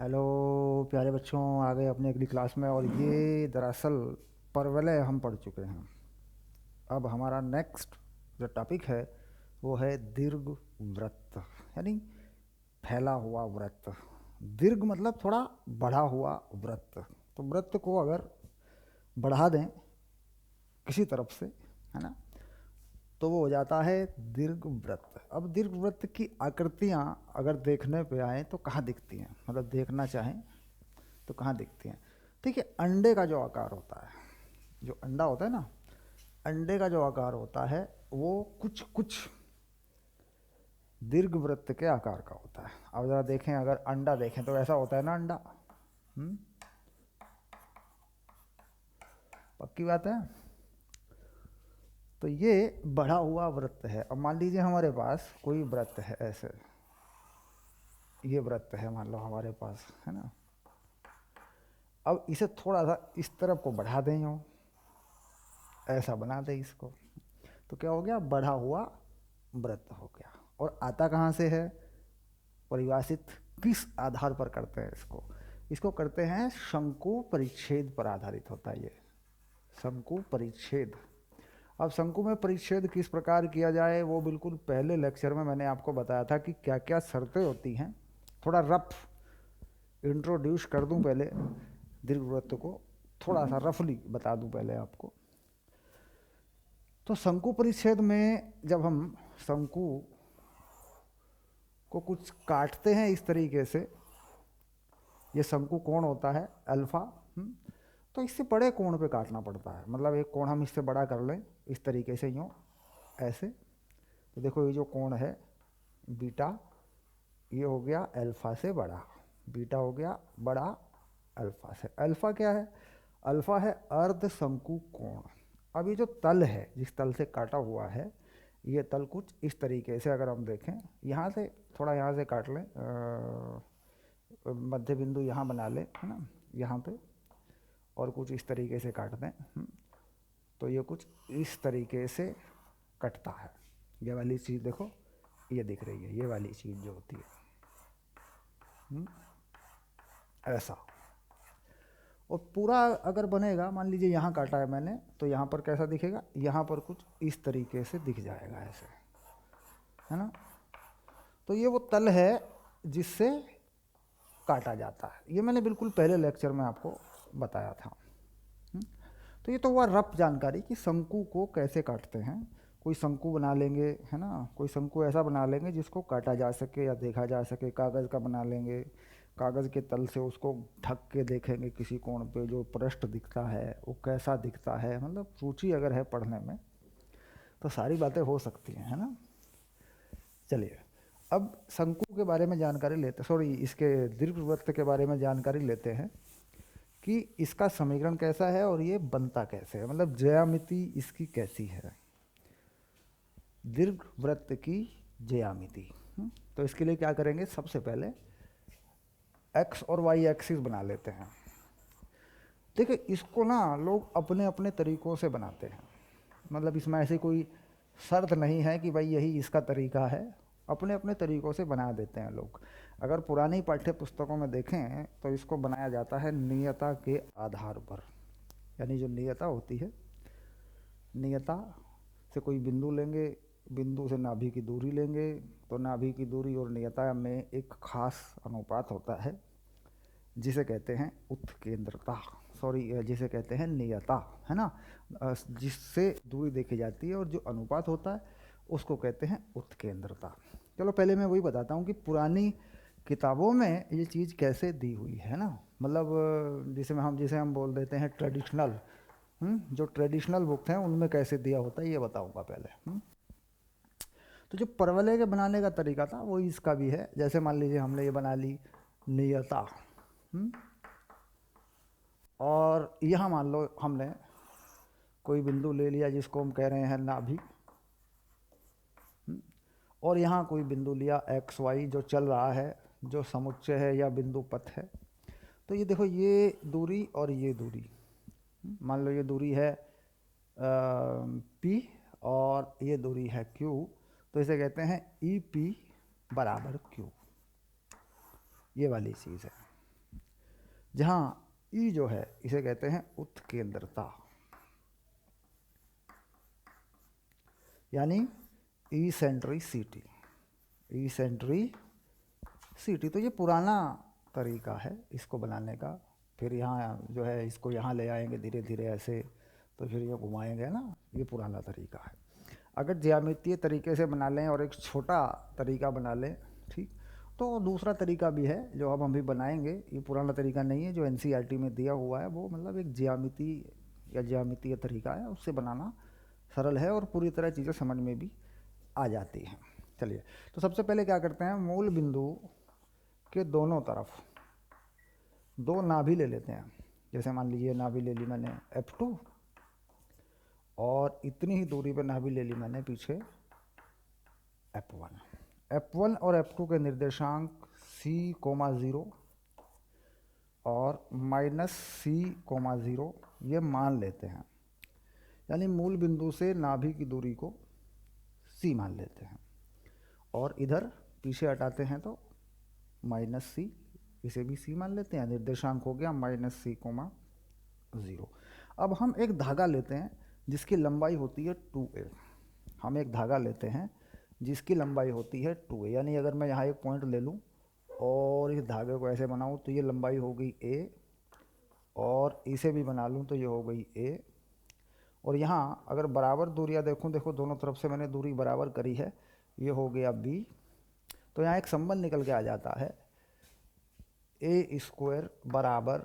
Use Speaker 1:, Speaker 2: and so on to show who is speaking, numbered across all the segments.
Speaker 1: Hello प्यारे बच्चों, आ गए अपनी अगली क्लास में। और ये दरअसल परवलय हम पढ़ चुके हैं। अब हमारा नेक्स्ट जो टॉपिक है वो है दीर्घ वृत्त, यानी फैला हुआ वृत्त। दीर्घ मतलब थोड़ा बढ़ा हुआ वृत्त। तो वृत्त को अगर बढ़ा दें किसी तरफ से, है ना, तो वो हो जाता है दीर्घ वृत्त। अब दीर्घ वृत्त की आकृतियाँ अगर देखने पे आए तो कहाँ दिखती हैं, मतलब देखना चाहें तो कहाँ दिखती हैं। ठीक है, अंडे का जो आकार होता है, जो अंडा होता है ना, अंडे का जो आकार होता है वो कुछ कुछ दीर्घ वृत्त के आकार का होता है। अब ज़रा देखें, अगर अंडा देखें तो ऐसा होता है ना अंडा। हम्म, पक्की बात है। तो ये बढ़ा हुआ वृत्त है। अब मान लीजिए हमारे पास कोई वृत्त है ऐसे, ये वृत्त है मान लो हमारे पास, है ना। अब इसे थोड़ा सा इस तरफ को बढ़ा दें, यूँ ऐसा बना दें इसको, तो क्या हो गया, बढ़ा हुआ वृत्त हो गया। और आता कहाँ से है, परिभाषित किस आधार पर करते हैं इसको, इसको करते हैं शंकु परिच्छेद पर आधारित होता है ये, शंकु परिच्छेद। अब शंकु में परिच्छेद किस प्रकार किया जाए वो बिल्कुल पहले लेक्चर में मैंने आपको बताया था कि क्या क्या शर्तें होती हैं। थोड़ा रफ इंट्रोड्यूस कर दूं पहले दीर्घवृत्त को, थोड़ा सा रफली बता दूं पहले आपको। तो शंकु परिच्छेद में जब हम शंकु को कुछ काटते हैं इस तरीके से, ये शंकु कोण होता है अल्फा। तो इससे बड़े कोण पे काटना पड़ता है, मतलब एक कोण हम इससे बड़ा कर लें इस तरीके से, यूँ ऐसे। तो देखो ये जो कोण है बीटा, ये हो गया अल्फा से बड़ा, बीटा हो गया बड़ा अल्फा से। अल्फा क्या है, अल्फा है अर्ध शंकु कोण। अब ये जो तल है जिस तल से काटा हुआ है, ये तल कुछ इस तरीके से अगर हम देखें, यहाँ से थोड़ा यहाँ से काट लें, मध्य बिंदु यहाँ बना लें, है ना, यहाँ पे, और कुछ इस तरीके से काट दें। तो ये कुछ इस तरीके से कटता है। ये वाली चीज़ देखो, ये दिख रही है, ये वाली चीज़ जो होती है, ऐसा। और पूरा अगर बनेगा, मान लीजिए यहाँ काटा है मैंने, तो यहाँ पर कैसा दिखेगा, यहाँ पर कुछ इस तरीके से दिख जाएगा ऐसे, है ना। तो ये वो तल है जिससे काटा जाता है, ये मैंने बिल्कुल पहले लेक्चर में आपको बताया था। तो ये तो हुआ रफ जानकारी कि शंकु को कैसे काटते हैं। कोई शंकु बना लेंगे, है ना, कोई शंकु ऐसा बना लेंगे जिसको काटा जा सके या देखा जा सके, कागज़ का बना लेंगे, कागज़ के तल से उसको ढक के देखेंगे किसी कोण पे, जो पृष्ठ दिखता है वो कैसा दिखता है, मतलब रुचि अगर है पढ़ने में तो सारी बातें हो सकती हैं, है ना। चलिए, अब शंकु के बारे में जानकारी लेते, सॉरी इसके दीर्घवृत्त के बारे में जानकारी लेते हैं कि इसका समीकरण कैसा है और ये बनता कैसे है, मतलब ज्यामिति इसकी कैसी है, दीर्घवृत्त की ज्यामिति। तो इसके लिए क्या करेंगे, सबसे पहले एक्स और वाई एक्सिस बना लेते हैं। देखिए इसको ना लोग अपने अपने तरीक़ों से बनाते हैं, मतलब इसमें ऐसी कोई शर्त नहीं है कि भाई यही इसका तरीका है, अपने अपने तरीक़ों से बना देते हैं लोग। अगर पुरानी पाठ्य पुस्तकों में देखें तो इसको बनाया जाता है नियता के आधार पर, यानी जो नियता होती है, नियता से कोई बिंदु लेंगे, बिंदु से नाभि की दूरी लेंगे, तो नाभि की दूरी और नियता में एक खास अनुपात होता है जिसे कहते हैं उत्केंद्रता, सॉरी जिसे कहते हैं नियता, है ना। जिससे दूरी देखी जाती है और जो अनुपात होता है उसको कहते हैं उत्केंद्रता। चलो पहले मैं वही बताता हूँ कि पुरानी किताबों में ये चीज़ कैसे दी हुई है ना, मतलब जिसे हम बोल देते हैं ट्रेडिशनल, जो ट्रेडिशनल बुक हैं उनमें कैसे दिया होता है ये बताऊंगा पहले। तो जो परवलय के बनाने का तरीका था वो इसका भी है। जैसे मान लीजिए हमने ये बना ली नियता, और यहाँ मान लो हमने कोई बिंदु ले लिया जिसको हम कह रहे हैं नाभि, और यहाँ कोई बिंदु लिया एक्स वाई जो चल रहा है, जो समुच्चय है या बिंदु पथ है। तो ये देखो ये दूरी और ये दूरी, मान लो ये दूरी है पी और ये दूरी है क्यू, तो इसे कहते हैं ई पी बराबर क्यू, ये वाली चीज़ है। जहाँ ई जो है इसे कहते हैं उत्केंद्रता, यानी इसेंट्रिसिटी। इसेंट्रिसिटी तो ये पुराना तरीका है इसको बनाने का। फिर यहाँ जो है इसको यहाँ ले आएंगे धीरे धीरे ऐसे, तो फिर ये घुमाएंगे ना, ये पुराना तरीका है। अगर ज्यामितीय तरीके से बना लें और एक छोटा तरीका बना लें, ठीक, तो दूसरा तरीका भी है जो अब हम भी बनाएंगे। ये पुराना तरीका नहीं है जो एनसीईआरटी में दिया हुआ है, वो मतलब एक ज्यामिति या ज्यामितीय तरीका है, उससे बनाना सरल है और पूरी तरह चीज़ें समझ में भी आ जाती हैं। चलिए, तो सबसे पहले क्या करते हैं, मूल बिंदु के दोनों तरफ दो नाभि ले लेते हैं। जैसे मान लीजिए नाभि ले ली मैंने F2 और इतनी ही दूरी पर नाभि ले ली मैंने पीछे F1। F1 और F2 के निर्देशांक C,0 और -C,0 ये मान लेते हैं, यानी मूल बिंदु से नाभि की दूरी को C मान लेते हैं और इधर पीछे हटाते हैं तो -C, इसे भी C मान लेते हैं। निर्देशांक हो गया -C,0। अब हम एक धागा लेते हैं जिसकी लंबाई होती है 2a। हम एक धागा लेते हैं जिसकी लंबाई होती है 2a, यानी अगर मैं यहाँ एक पॉइंट ले लूँ और इस धागे को ऐसे बनाऊँ तो ये लंबाई हो गई a, और इसे भी बना लूँ तो ये हो गई a। और यहाँ अगर बराबर दूरियाँ देखूँ, देखो दोनों तरफ से मैंने दूरी बराबर करी है, ये हो गया b। तो यहाँ एक संबंध निकल के आ जाता है, a² बराबर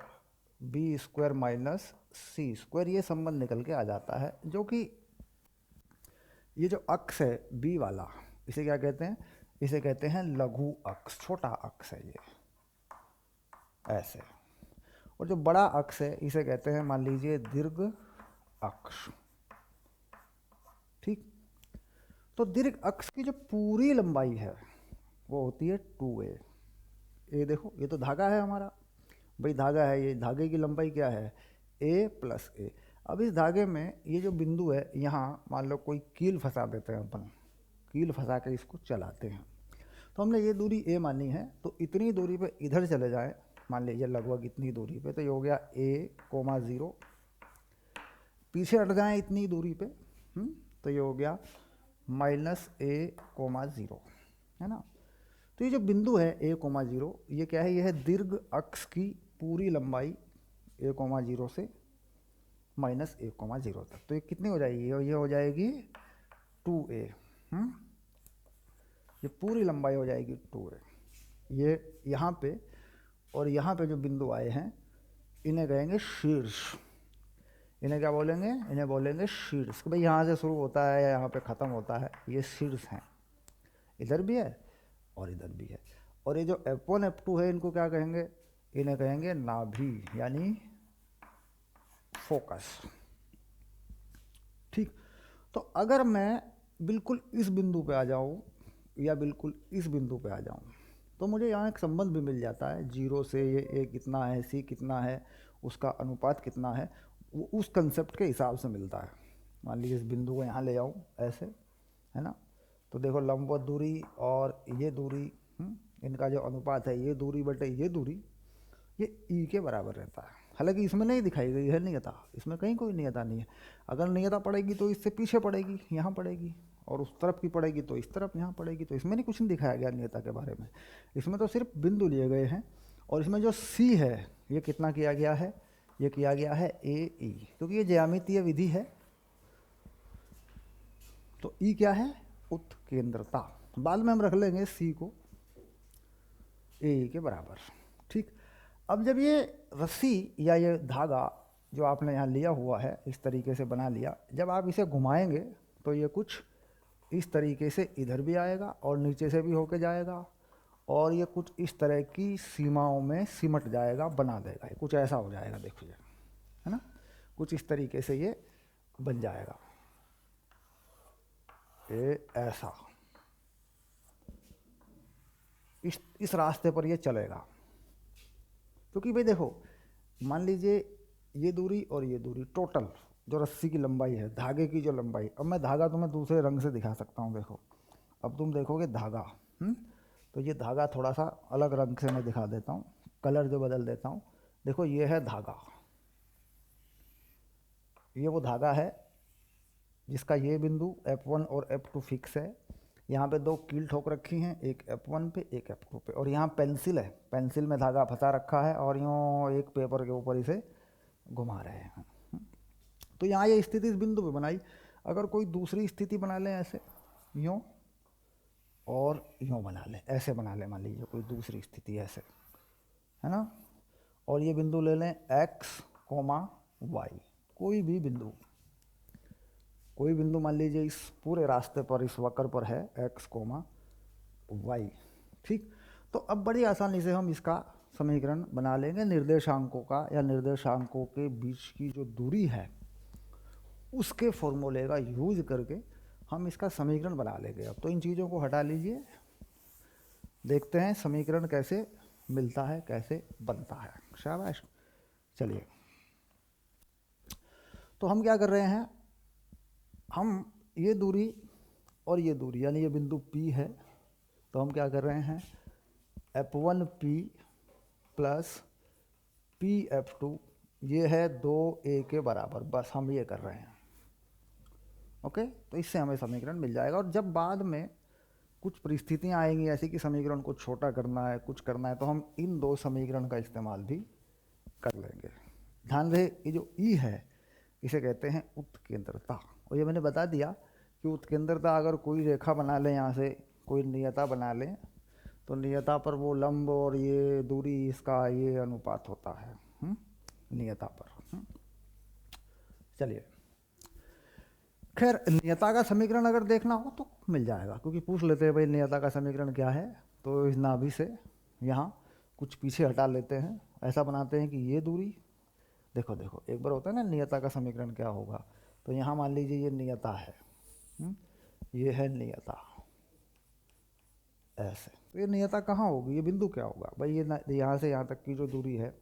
Speaker 1: b² -c²। ये संबंध निकल के आ जाता है, जो कि ये जो अक्ष है b वाला, इसे क्या कहते हैं, इसे कहते हैं लघु अक्ष, छोटा अक्ष है ये ऐसे। और जो बड़ा अक्ष है इसे कहते हैं मान लीजिए दीर्घ अक्ष, ठीक। तो दीर्घ अक्ष की जो पूरी लंबाई है वो होती है 2a। ये देखो, ये तो धागा है हमारा, भाई धागा है, ये धागे की लंबाई क्या है a + a। अब इस धागे में ये जो बिंदु है, यहाँ मान लो कोई कील फंसा देते हैं अपन, कील फंसा के इसको चलाते हैं। तो हमने ये दूरी a मानी है, तो इतनी दूरी पे इधर चले जाए, मान लीजिए लगभग इतनी दूरी पे, तो ये हो गया a,0। पीछे हट जाएँ इतनी दूरी पे, तो ये हो गया -a,0, है ना। तो ये जो बिंदु है a,0, ये क्या है, ये है दीर्घ अक्ष की पूरी लंबाई a,0 से -a,0 तक। तो ये कितनी हो जाएगी, ये हो जाएगी 2a। ये पूरी लंबाई हो जाएगी 2a। ये यहाँ पे और यहाँ पे जो बिंदु आए हैं इन्हें कहेंगे शीर्ष। इन्हें क्या बोलेंगे, इन्हें बोलेंगे शीर्ष। भाई यहाँ से शुरू होता है या यहाँ पे ख़त्म होता है, ये शीर्ष हैं। इधर भी है और इधर भी है। और ये जो F1 F2 है इनको क्या कहेंगे, इन्हें कहेंगे नाभि, यानी फोकस, ठीक। तो अगर मैं बिल्कुल इस बिंदु पे आ जाऊँ या बिल्कुल इस बिंदु पे आ जाऊँ, तो मुझे यहाँ एक संबंध भी मिल जाता है, 0 से ये a कितना है, c कितना है, उसका अनुपात कितना है, वो उस कंसेप्ट के हिसाब से मिलता है। मान लीजिए इस बिंदु को यहाँ ले आऊँ ऐसे, है ना, तो देखो लंबवत दूरी और ये दूरी, इनका जो अनुपात है, ये दूरी बटे ये दूरी, ये ई के बराबर रहता है। हालांकि इसमें नहीं दिखाई गई है नियता, इसमें कहीं कोई नियता नहीं है। अगर नियता पड़ेगी तो इससे पीछे पड़ेगी, यहाँ पड़ेगी, और उस तरफ की पड़ेगी तो इस तरफ यहाँ पड़ेगी। तो इसमें नहीं कुछ नहीं दिखाया गया नियता के बारे में, इसमें तो सिर्फ बिंदु लिए गए हैं। और इसमें जो सी है ये कितना किया गया है, ये किया गया है ए ई, क्योंकि ये ज्यामितीय विधि है। तो ई क्या है, उत्केंद्रता। बाद में हम रख लेंगे सी को ए के बराबर, ठीक। अब जब ये रस्सी या ये धागा जो आपने यहाँ लिया हुआ है इस तरीके से बना लिया, जब आप इसे घुमाएंगे तो ये कुछ इस तरीके से इधर भी आएगा और नीचे से भी होके जाएगा, और ये कुछ इस तरह की सीमाओं में सिमट जाएगा, बना देगा, ये कुछ ऐसा हो जाएगा, देखो ये, है ना, कुछ इस तरीके से ये बन जाएगा, ये ऐसा इस रास्ते पर ये चलेगा। क्योंकि भाई देखो, मान लीजिए ये दूरी और ये दूरी टोटल जो रस्सी की लंबाई है, धागे की जो लंबाई, अब मैं धागा तुम्हें दूसरे रंग से दिखा सकता हूँ। देखो अब तुम देखोगे धागा, तो ये धागा थोड़ा सा अलग रंग से मैं दिखा देता हूँ, कलर जो बदल देता हूँ। देखो ये है धागा, ये वो धागा है जिसका ये बिंदु F1 और F2 फिक्स है। यहाँ पे दो कील ठोक रखी हैं, एक F1 पे एक F2 पे, और यहाँ पेंसिल है, पेंसिल में धागा फंसा रखा है और यूँ एक पेपर के ऊपर इसे घुमा रहे हैं। तो यहाँ ये स्थिति इस बिंदु पे बनाई। अगर कोई दूसरी स्थिति बना लें ऐसे, यूँ और यूँ बना लें, ऐसे बना लें, मान लीजिए कोई दूसरी स्थिति ऐसे, है ना, और ये बिंदु ले लें x, y, कोई भी बिंदु, कोई बिंदु मान लीजिए इस पूरे रास्ते पर, इस वक्र पर है x, y, ठीक। तो अब बड़ी आसानी से हम इसका समीकरण बना लेंगे। निर्देशांकों का या निर्देशांकों के बीच की जो दूरी है उसके फॉर्मूले का यूज करके हम इसका समीकरण बना लेंगे। अब तो इन चीज़ों को हटा लीजिए, देखते हैं समीकरण कैसे मिलता है, कैसे बनता है। शाबाश। चलिए, तो हम क्या कर रहे हैं, हम ये दूरी और ये दूरी यानी ये बिंदु P है, तो हम क्या कर रहे हैं, F1P प्लस PF2 ये है 2a के बराबर, बस हम ये कर रहे हैं। ओके, तो इससे हमें समीकरण मिल जाएगा। और जब बाद में कुछ परिस्थितियाँ आएंगी ऐसी कि समीकरण को छोटा करना है, कुछ करना है, तो हम इन दो समीकरण का इस्तेमाल भी कर लेंगे। ध्यान रहे, ये जो ई है इसे कहते हैं उत्केंद्रता, और ये मैंने बता दिया कि उत्केंद्रता अगर कोई रेखा बना लें, यहाँ से कोई नियता बना लें, तो नियता पर वो लंब और ये दूरी, इसका ये अनुपात होता है नियता पर। चलिए, खैर नियता का समीकरण अगर देखना हो तो मिल जाएगा, क्योंकि पूछ लेते हैं भाई नियता का समीकरण क्या है, तो इस नाभि से यहाँ कुछ पीछे हटा लेते हैं, ऐसा बनाते हैं कि ये दूरी, देखो देखो एक बार होता है ना नियता का समीकरण क्या होगा, तो यहाँ मान लीजिए ये नियता है, ये है नियता ऐसे, तो ये नियता कहाँ होगी, ये बिंदु क्या होगा भाई, ये यहाँ से यहाँ तक की जो दूरी है,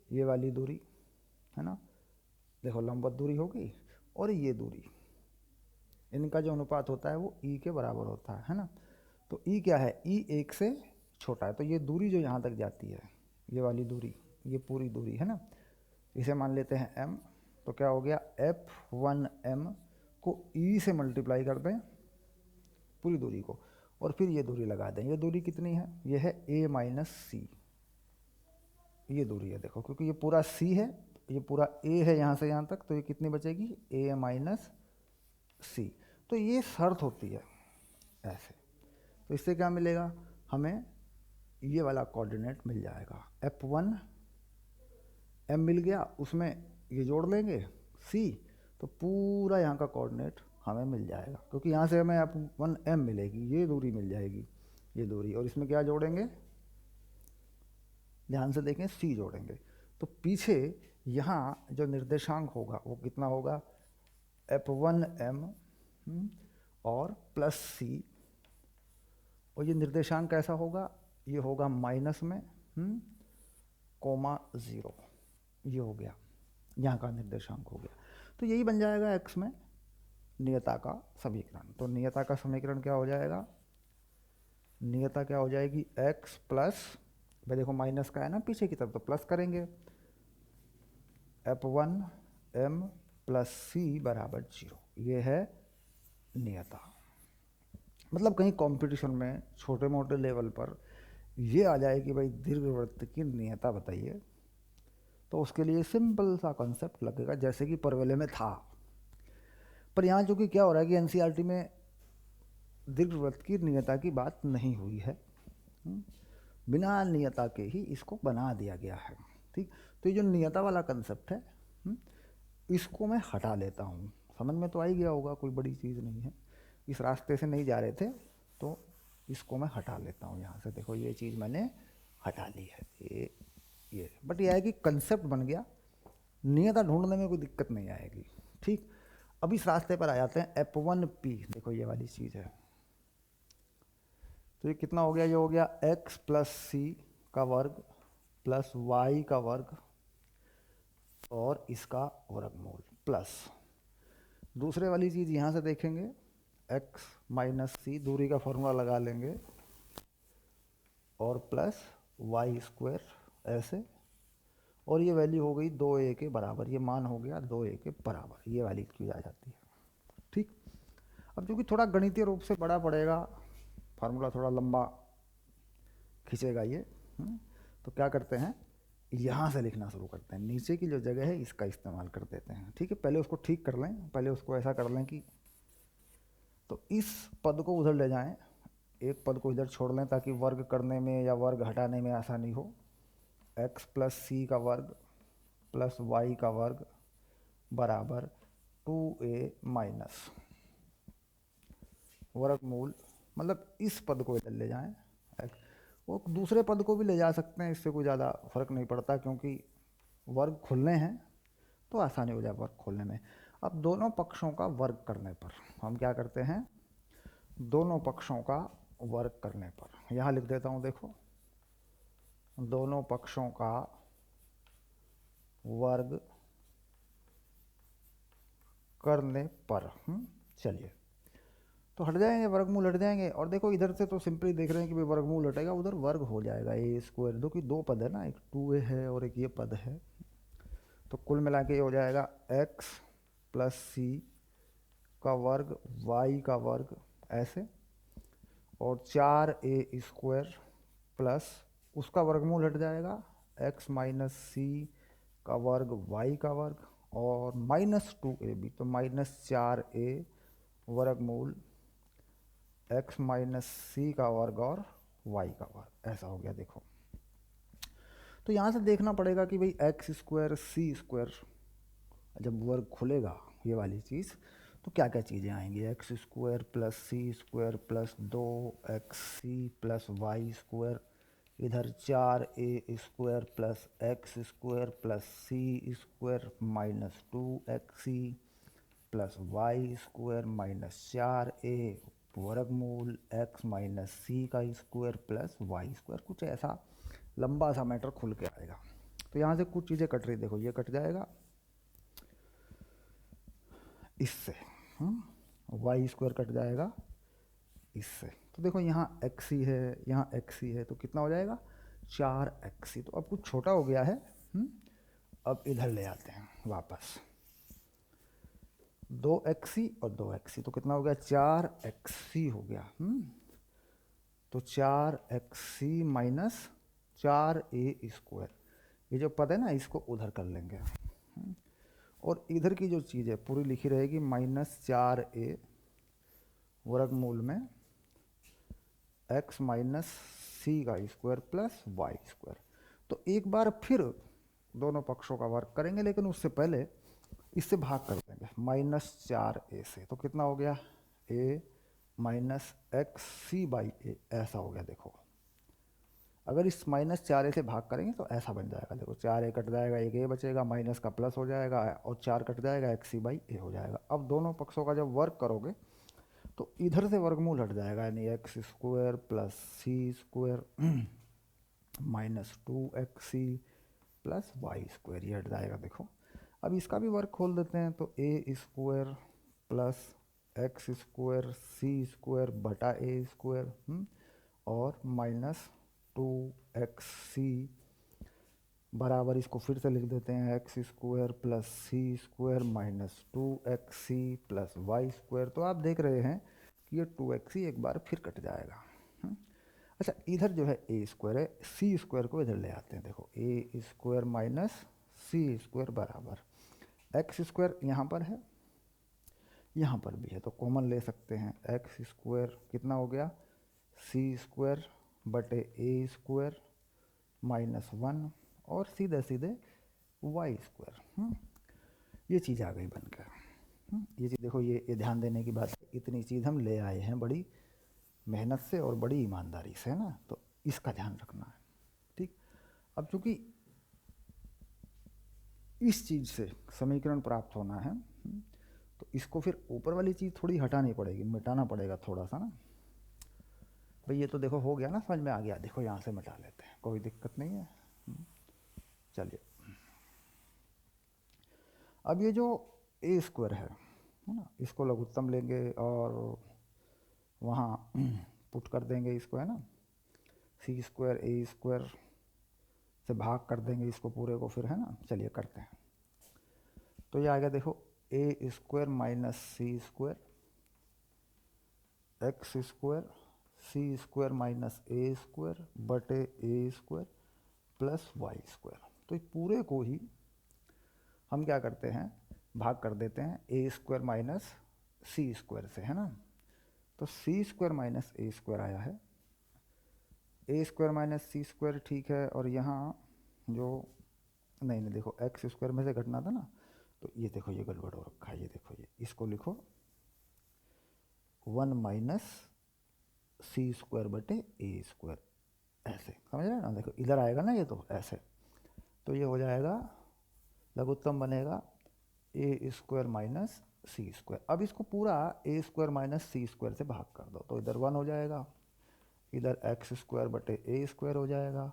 Speaker 1: ये वाली दूरी है ना, देखो लंबवत दूरी होगी, और ये दूरी, इनका जो अनुपात होता है वो ई के बराबर होता है ना। तो ई क्या है, ई 1 से छोटा है, तो ये दूरी जो यहाँ तक जाती है, ये वाली दूरी, ये पूरी दूरी है ना, इसे मान लेते हैं m, तो क्या हो गया, F1m को ई से मल्टीप्लाई कर दें पूरी दूरी को, और फिर ये दूरी लगा दें। ये दूरी कितनी है, ये है a माइनस सी, ये दूरी है देखो, क्योंकि ये पूरा c है, ये पूरा a है यहाँ से यहाँ तक, तो ये कितनी बचेगी, a माइनस सी। तो ये शर्त होती है ऐसे, तो इससे क्या मिलेगा, हमें ये वाला कोऑर्डिनेट मिल जाएगा, F1 m मिल गया, उसमें ये जोड़ लेंगे c, तो पूरा यहाँ का कोऑर्डिनेट हमें मिल जाएगा, क्योंकि यहाँ से हमें F1 m मिलेगी, ये दूरी मिल जाएगी, ये दूरी, और इसमें क्या जोड़ेंगे, ध्यान से देखें, c जोड़ेंगे, तो पीछे यहाँ जो निर्देशांक होगा वो कितना होगा, F1m और प्लस c, और ये निर्देशांक कैसा होगा, ये होगा माइनस में (0), ये हो गया, यहाँ का निर्देशांक हो गया। तो यही बन जाएगा x में नियता का समीकरण। तो नियता का समीकरण क्या हो जाएगा, नियता क्या हो जाएगी, x प्लस, भाई देखो माइनस का है ना पीछे की तरफ, तो प्लस करेंगे, F1m प्लस c बराबर 0, ये है नियता। मतलब कहीं कंपटीशन में छोटे मोटे लेवल पर ये आ जाए कि भाई दीर्घवृत्त की नियता बताइए, तो उसके लिए सिंपल सा कॉन्सेप्ट लगेगा, जैसे कि परवलय में था। पर यहाँ चूँकि क्या हो रहा है कि एनसीईआरटी में दीर्घवृत्त की नियता की बात नहीं हुई है, बिना नियता के ही इसको बना दिया गया है, ठीक। तो ये जो नियता वाला कंसेप्ट है, इसको मैं हटा लेता हूँ, समझ में तो आ ही गया होगा, कोई बड़ी चीज़ नहीं है, इस रास्ते से नहीं जा रहे थे तो इसको मैं हटा लेता हूँ यहाँ से, देखो ये चीज़ मैंने हटा ली है, ये बट ये है कि कंसेप्ट बन गया, नियता ढूंढने में कोई दिक्कत नहीं आएगी, ठीक। अब इस रास्ते पर आ जाते हैं, F1P, देखो ये वाली चीज़ है, तो ये कितना हो गया, ये हो गया x प्लस सी का वर्ग प्लस वाई का वर्ग और इसका वर्गमूल प्लस, दूसरे वाली चीज़ यहाँ से देखेंगे, x माइनस सी, दूरी का फॉर्मूला लगा लेंगे, और प्लस वाई स्क्वायर ऐसे, और ये वैल्यू हो गई 2a के बराबर, ये मान हो गया 2a के बराबर, ये वाली चीज़ आ जाती है। ठीक, अब चूँकि थोड़ा गणितीय रूप से बड़ा पड़ेगा, फार्मूला थोड़ा लंबा खींचेगा ये, तो क्या करते हैं, यहाँ से लिखना शुरू करते हैं, नीचे की जो जगह है इसका इस्तेमाल कर देते हैं। ठीक है, पहले उसको ठीक कर लें, पहले उसको ऐसा कर लें कि तो इस पद को उधर ले जाएं, एक पद को इधर छोड़ लें ताकि वर्ग करने में या वर्ग हटाने में आसानी हो। x प्लस सी का वर्ग प्लस वाई का वर्ग बराबर 2a माइनस वर्गमूल, मतलब इस पद को इधर ले जाएं, वो दूसरे पद को भी ले जा सकते हैं, इससे कोई ज़्यादा फर्क नहीं पड़ता, क्योंकि वर्ग खुलने हैं तो आसानी हो जाए वर्ग खोलने में। अब दोनों पक्षों का वर्ग करने पर हम क्या करते हैं, दोनों पक्षों का वर्ग करने पर यहाँ लिख देता हूँ, देखो दोनों पक्षों का वर्ग करने पर, चलिए तो हट जाएंगे, वर्गमूल हट जाएंगे, और देखो इधर से तो सिंपली देख रहे हैं कि भाई वर्गमूल हटेगा, उधर वर्ग हो जाएगा ए स्क्वायर, दो कि दो पद है ना, एक 2a है और एक ये पद है, तो कुल मिला के हो जाएगा x प्लस सी का वर्ग y का वर्ग ऐसे, और 4a स्क्वायर प्लस उसका वर्गमूल हट जाएगा x माइनस सी का वर्ग y का वर्ग, और माइनस 2a भी, तो माइनस 4a वर्गमूल x माइनस सी का वर्ग और y का वर्ग, ऐसा हो गया। देखो तो यहाँ से देखना पड़ेगा कि भाई एक्स स्क्वायर सी स्क्वायर जब वर्ग खुलेगा ये वाली चीज़, तो क्या क्या चीज़ें आएंगी, X square plus C square plus 2xc plus Y square, इधर 4a square plus X square plus C square minus 2xc plus Y square minus 4a वर्गमूल x माइनस सी का स्क्वायर प्लस वाई स्क्वायर, कुछ ऐसा लंबा सा matter खुल के आएगा। तो यहाँ से कुछ चीज़ें कट रही, देखो ये कट जाएगा इससे, वाई स्क्वायर कट जाएगा इससे, तो देखो यहाँ एक्स ही है, यहाँ एक्स ही है, तो कितना हो जाएगा 4xc, तो अब कुछ छोटा हो गया है। अब इधर ले आते हैं वापस, 2xc और 2xc, तो कितना हो गया 4xc हो गया। तो 4xc माइनस 4a स्क्वायर, ये जो पद है ना इसको उधर कर लेंगे, और इधर की जो चीज़ है पूरी लिखी रहेगी माइनस 4a वर्गमूल में x माइनस सी का स्क्वायर प्लस वाई स्क्वायर। तो एक बार फिर दोनों पक्षों का वर्ग करेंगे, लेकिन उससे पहले इससे भाग कर देंगे माइनस 4a से, तो कितना हो गया a minus X C by A, ऐसा हो गया। देखो अगर इस माइनस 4a से भाग करेंगे तो ऐसा बन जाएगा, देखो 4a कट जाएगा, एक a बचेगा, माइनस का प्लस हो जाएगा, और 4 कट जाएगा, एक्स सी बाई ए हो जाएगा। अब दोनों पक्षों का जब वर्ग करोगे तो इधर से वर्गमूल हट जाएगा, यानी X square plus C square minus 2xc plus Y square, ये हट जाएगा। देखो अब इसका भी वर्ग खोल देते हैं, तो ए स्क्वायर प्लस एक्स स्क्वायर सी स्क्वायर बटा ए स्क्वायर, और माइनस 2xc बराबर, इसको फिर से लिख देते हैं X square plus C square minus 2xc plus Y square. तो आप देख रहे हैं कि ये 2xc एक बार फिर कट जाएगा। अच्छा इधर जो है ए स्क्वायर है, सी स्क्वायर को इधर ले आते हैं, देखो ए स्क्वायर माइनस सी स्क्वायर बराबर एक्स स्क्वायर यहाँ पर है, यहाँ पर भी है, तो कॉमन ले सकते हैं, एक्स स्क्वायर कितना हो गया सी स्क्वायर बटे ए स्क्वायर माइनस 1, और सीधे सीधे वाई स्क्वायर, ये चीज़ आ गई बनकर। ये चीज़ देखो, ये ध्यान देने की बात है, इतनी चीज़ हम ले आए हैं बड़ी मेहनत से और बड़ी ईमानदारी से, है ना, तो इसका ध्यान रखना है। ठीक, अब चूंकि इस चीज़ से समीकरण प्राप्त होना है, तो इसको फिर ऊपर वाली चीज़ थोड़ी हटानी पड़ेगी, मिटाना पड़ेगा थोड़ा सा ना। भाई ये तो देखो हो गया ना, समझ में आ गया, देखो यहाँ से मिटा लेते हैं, कोई दिक्कत नहीं है। चलिए अब ये जो ए स्क्वायर है ना, इसको लघुत्तम लेंगे और वहाँ पुट कर देंगे इसको, है ना, सी स्क्वायर ए स्क्वायर से भाग कर देंगे इसको पूरे को फिर, है ना। चलिए करते हैं। तो ये आ गया देखो, ए स्क्वायर माइनस सी स्क्वायर एक्स स्क्वायर सी स्क्वायर माइनस ए स्क्वायर बटे ए स्क्वायर प्लस वाई स्क्वायर। तो इस पूरे को ही हम क्या करते हैं, भाग कर देते हैं ए स्क्वायर माइनस सी स्क्वायर से, है ना। तो सी स्क्वायर माइनस ए स्क्वायर आया है, ए स्क्वायर माइनस सी स्क्वायर, ठीक है। और यहाँ जो नहीं नहीं देखो, एक्स स्क्वायर में से घटना था ना, तो ये देखो ये गड़बड़ हो रखा है, ये देखो ये इसको लिखो 1 माइनस सी स्क्वायर बटे ए स्क्वायर, ऐसे समझ रहे हैं ना। देखो इधर आएगा ना ये, तो ऐसे, तो ये हो जाएगा लघुत्तम बनेगा ए स्क्वायर माइनस सी स्क्वायर। अब इसको पूरा ए स्क्वायर माइनस सी स्क्वायर से भाग कर दो, तो इधर 1 हो जाएगा, इधर एक्स स्क्वायर बटे ए स्क्वायर हो जाएगा,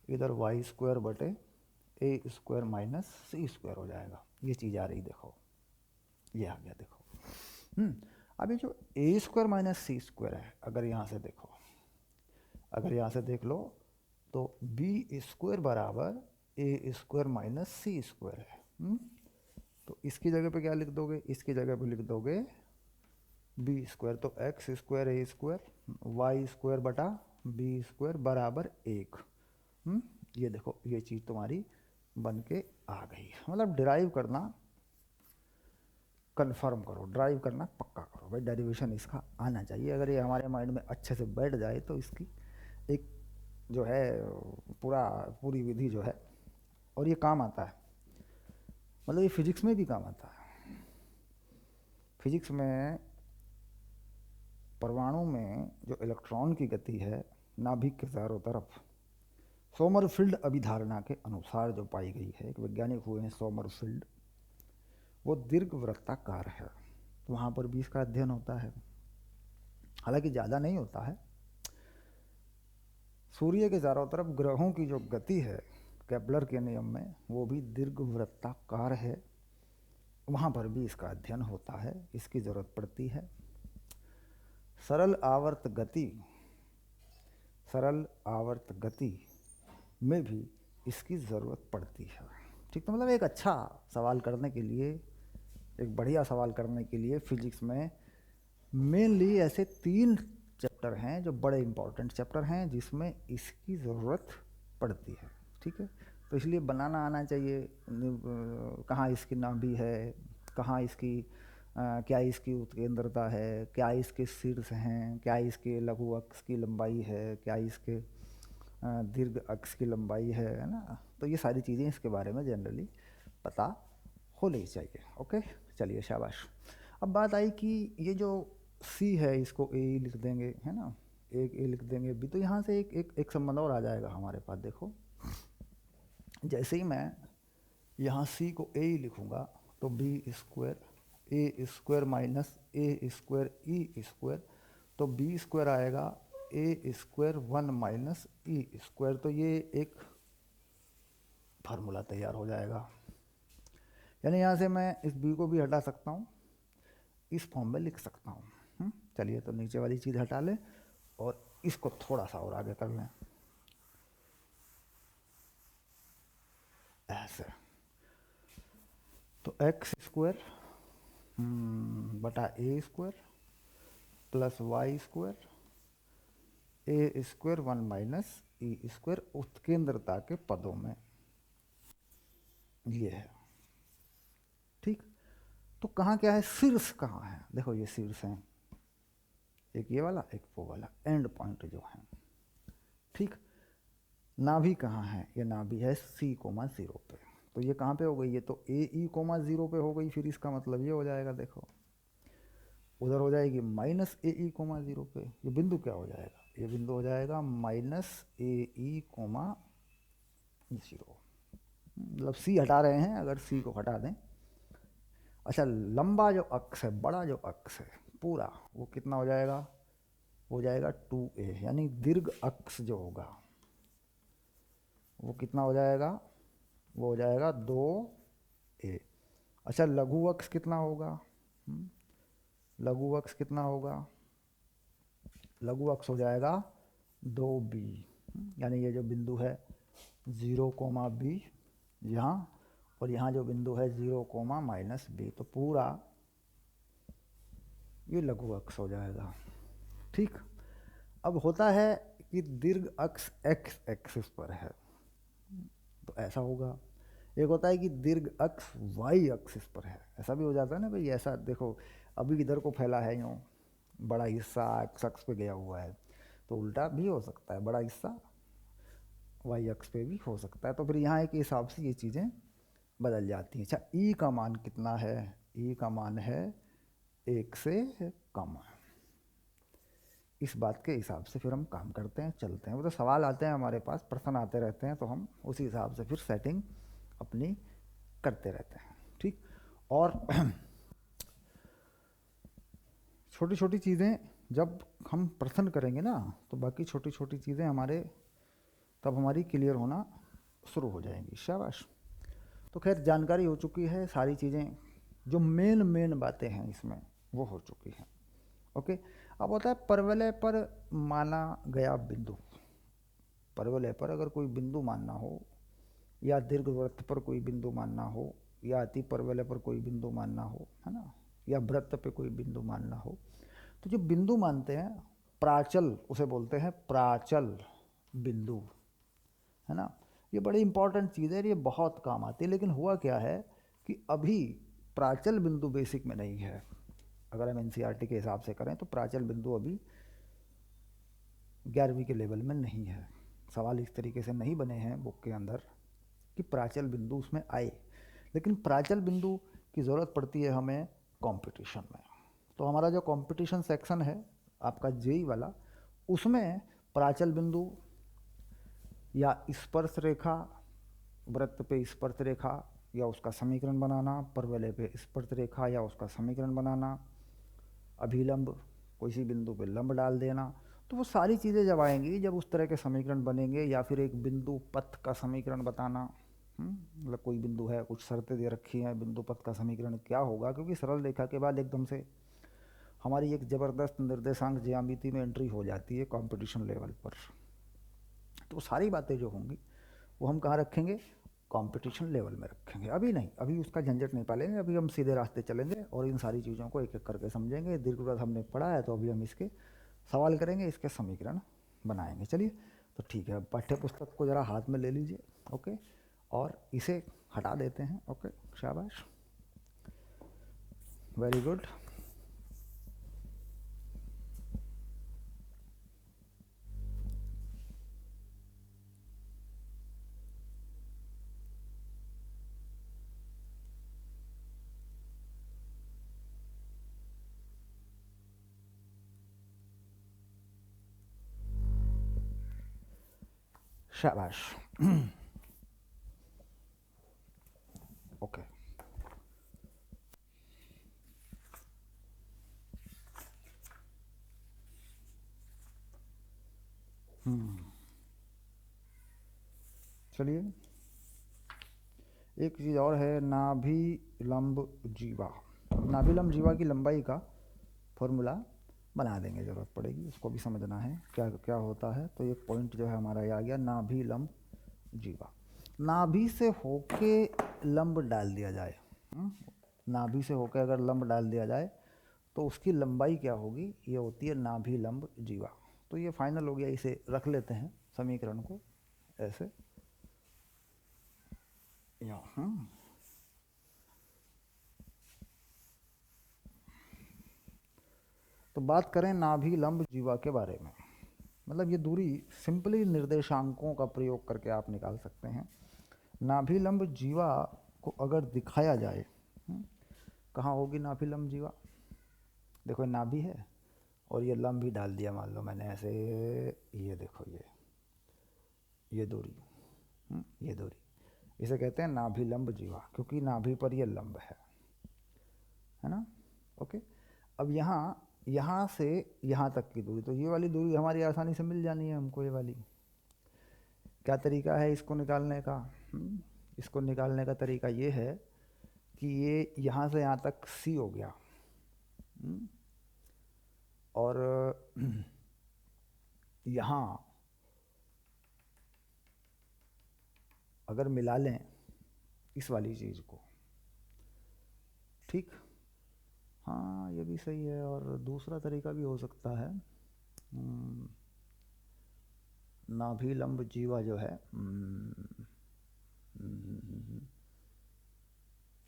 Speaker 1: इधर वाई स्क्वायर बटे ए स्क्वायर माइनस सी स्क्वायर हो जाएगा। ये चीज़ आ रही, देखो ये आ गया, देखो। अभी जो ए स्क्वायर माइनस सी स्क्वायर है, अगर यहाँ से देखो, अगर यहाँ से देख लो, तो बी स्क्वायर बराबर ए स्क्वायर माइनस सी स्क्वायर है। तो इसकी जगह पे क्या लिख दोगे, इसकी जगह पे लिख दोगे बी स्क्वायर, तो एक्स स्क्वायर ए स्क्वायर वाई स्क्वायर बटा बी स्क्वायर बराबर 1। ये देखो ये चीज़ तुम्हारी बन के आ गई। मतलब डिराइव करना कंफर्म करो, ड्राइव करना पक्का करो भाई, डेरिवेशन इसका आना चाहिए। अगर ये हमारे माइंड में अच्छे से बैठ जाए तो इसकी एक जो है पूरी विधि जो है, और ये काम आता है। मतलब ये फिजिक्स में भी काम आता है। फिजिक्स में परमाणु में जो इलेक्ट्रॉन की गति है नाभिक के चारों तरफ, सोमरफील्ड अभिधारणा के अनुसार जो पाई गई है, एक वैज्ञानिक हुए हैं सोमरफील्ड, वो दीर्घवृत्ताकार है। तो वहाँ पर भी इसका अध्ययन होता है, हालांकि ज़्यादा नहीं होता है। सूर्य के चारों तरफ ग्रहों की जो गति है केपलर के नियम में, वो भी दीर्घवृत्ताकार है, वहाँ पर भी इसका अध्ययन होता है, इसकी ज़रूरत पड़ती है। सरल आवर्त गति में भी इसकी ज़रूरत पड़ती है। ठीक, तो मतलब एक अच्छा सवाल करने के लिए, एक बढ़िया सवाल करने के लिए फिजिक्स में मेनली ऐसे 3 चैप्टर हैं जो बड़े इंपॉर्टेंट चैप्टर हैं, जिसमें इसकी ज़रूरत पड़ती है। ठीक है, तो इसलिए बनाना आना चाहिए, कहाँ इसकी नाभि है, कहाँ इसकी क्या इसकी उत्केंद्रता है, क्या इसके शीर्ष हैं, क्या इसके लघु अक्ष की लंबाई है, क्या इसके दीर्घ अक्ष की लंबाई है ना। तो ये सारी चीज़ें इसके बारे में जनरली पता होनी चाहिए। ओके, चलिए शाबाश। अब बात आई कि ये जो सी है इसको ए लिख देंगे, है ना, एक ए लिख देंगे बी, तो यहाँ से एक संबंध और आ जाएगा हमारे पास। देखो जैसे ही मैं यहाँ सी को ए लिखूँगा, तो बी स्क्वायर ए स्क्वायर माइनस ए स्क्वायर ई स्क्वायर, तो बी स्क्वायर आएगा ए स्क्वायर 1 माइनस ई स्क्वायर। तो ये एक फार्मूला तैयार हो जाएगा। यानी यहाँ से मैं इस बी को भी हटा सकता हूँ, इस फॉर्म में लिख सकता हूँ। चलिए, तो नीचे वाली चीज़ हटा लें और इसको थोड़ा सा और आगे कर लें, ऐसे। तो एक्स स्क्वायर बटा ए स्क्वायर प्लस वाई स्क्वायर ए स्क्वायर 1 माइनस ई स्क्वायर उत्केंद्रता के पदों में ये है। ठीक, तो कहाँ क्या है, शीर्ष कहाँ है, देखो ये शीर्ष है, एक ये वाला एक वो वाला एंड पॉइंट जो है। ठीक, नाभि कहाँ है, ये नाभि है C, 0 पे। तो ये कहाँ पे हो गई, ये तो AE, 0 पे हो गई। फिर इसका मतलब ये हो जाएगा, देखो उधर हो जाएगी माइनस AE, 0 पे। ये बिंदु क्या हो जाएगा, ये बिंदु हो जाएगा माइनस AE, 0। मतलब C हटा रहे हैं, अगर C को हटा दें। अच्छा, लंबा जो अक्ष है, बड़ा जो अक्ष है पूरा, वो कितना हो जाएगा, हो जाएगा 2A। यानी दीर्घ अक्ष जो होगा वो कितना हो जाएगा, वो हो जाएगा 2A। अच्छा, लघु अक्ष कितना होगा, लघु अक्ष कितना होगा, लघु अक्ष हो जाएगा 2B। यानी ये जो बिंदु है 0, b यहाँ, और यहाँ जो बिंदु है 0, -b, तो पूरा ये लघु अक्ष हो जाएगा। ठीक, अब होता है कि दीर्घ अक्ष x एक्सिस पर है तो ऐसा होगा। एक होता है कि दीर्घ अक्ष y एक्सिस पर है, ऐसा भी हो जाता है ना भाई। ऐसा देखो, अभी इधर को फैला है यूँ, बड़ा हिस्सा x अक्ष पे गया हुआ है, तो उल्टा भी हो सकता है, बड़ा हिस्सा y अक्ष पे भी हो सकता है। तो फिर यहाँ के हिसाब से ये चीज़ें बदल जाती हैं। अच्छा, e का मान कितना है? e का मान है 1 से कम। इस बात के हिसाब से फिर हम काम करते हैं, चलते हैं। वो तो सवाल आते हैं हमारे पास, प्रश्न आते रहते हैं, तो हम उसी हिसाब से फिर सेटिंग अपनी करते रहते हैं। ठीक, और छोटी छोटी चीज़ें जब हम प्रश्न करेंगे ना, तो बाकी छोटी छोटी चीज़ें हमारे तब हमारी क्लियर होना शुरू हो जाएंगी। शाबाश। तो खैर जानकारी हो चुकी है, सारी चीज़ें जो मेन बातें हैं इसमें वो हो चुकी हैं। ओके, अब होता है परवलय पर माना गया बिंदु। परवलय पर अगर कोई बिंदु मानना हो, या दीर्घवृत्त पर कोई बिंदु मानना हो, या अति परवलय पर कोई बिंदु मानना हो, है ना, या वृत्त पे कोई बिंदु मानना हो, तो जो बिंदु मानते हैं प्राचल, उसे बोलते हैं प्राचल बिंदु, है ना। ये बड़ी इंपॉर्टेंट चीज़ है, ये बहुत काम आती है। लेकिन हुआ क्या है कि अभी प्राचल बिंदु बेसिक में नहीं है। अगर हम एनसीईआरटी के हिसाब से करें तो प्राचल बिंदु अभी 11वीं के लेवल में नहीं है। सवाल इस तरीके से नहीं बने हैं बुक के अंदर कि प्राचल बिंदु उसमें आए। लेकिन प्राचल बिंदु की ज़रूरत पड़ती है हमें कंपटीशन में। तो हमारा जो कंपटीशन सेक्शन है आपका जेई वाला, उसमें प्राचल बिंदु या स्पर्श रेखा, वृत्त पे स्पर्श रेखा या उसका समीकरण बनाना, परवलय पे स्पर्श रेखा या उसका समीकरण बनाना, अभिलंब कोई सी बिंदु पे लंब डाल देना, तो वो सारी चीज़ें जब आएंगी, जब उस तरह के समीकरण बनेंगे, या फिर एक बिंदु पथ का समीकरण बताना। मतलब कोई बिंदु है, कुछ शर्तें दे रखी हैं, बिंदु पथ का समीकरण क्या होगा, क्योंकि सरल रेखा के बाद एकदम से हमारी एक ज़बरदस्त निर्देशांक ज्यामिति में एंट्री हो जाती है कंपटीशन लेवल पर। तो सारी बातें जो होंगी वो हम कहाँ रखेंगे? कंपटीशन लेवल में रखेंगे। अभी नहीं, अभी उसका झंझट नहीं पालेंगे, अभी हम सीधे रास्ते चलेंगे और इन सारी चीज़ों को एक एक करके समझेंगे। दीर्घवृत्त हमने पढ़ा है, तो अभी हम इसके सवाल करेंगे, इसके समीकरण बनाएंगे। चलिए, तो ठीक है, पाठ्य पुस्तक को ज़रा हाथ में ले लीजिए। ओके, और इसे हटा देते हैं। ओके, शाबाश, वेरी गुड। शाबाश। ओके, चलिए, एक चीज़ और है, नाभिलंब जीवा। नाभिलंब जीवा की लंबाई का फॉर्मूला बना देंगे, ज़रूरत पड़ेगी, उसको भी समझना है क्या क्या होता है। तो एक पॉइंट जो है हमारा ये आ गया, नाभिलंब जीवा। नाभि से होके लंब डाल दिया जाए, नाभि से होके अगर लंब डाल दिया जाए तो उसकी लंबाई क्या होगी? ये होती है नाभिलंब जीवा। तो ये फाइनल हो गया, इसे रख लेते हैं समीकरण को ऐसे यहाँ। तो बात करें नाभिलंब जीवा के बारे में, मतलब ये दूरी सिंपली निर्देशांकों का प्रयोग करके आप निकाल सकते हैं। नाभिलंब जीवा को अगर दिखाया जाए, कहाँ होगी नाभिलंब जीवा? देखो नाभि है और ये लंब भी डाल दिया, मान लो मैंने ऐसे, ये देखो ये दूरी, ये दूरी, इसे कहते हैं नाभिलंब जीवा, क्योंकि नाभि पर ये लंब है ना। ओके, अब यहाँ से यहाँ तक की दूरी, तो ये वाली दूरी हमारी आसानी से मिल जानी है हमको। ये वाली क्या तरीका है इसको निकालने का? इसको निकालने का तरीका ये है कि ये यहाँ से यहाँ तक सी हो गया, और यहाँ अगर मिला लें इस वाली चीज़ को, ठीक, हाँ ये भी सही है। और दूसरा तरीका भी हो सकता है, नाभिलंब जीवा जो है,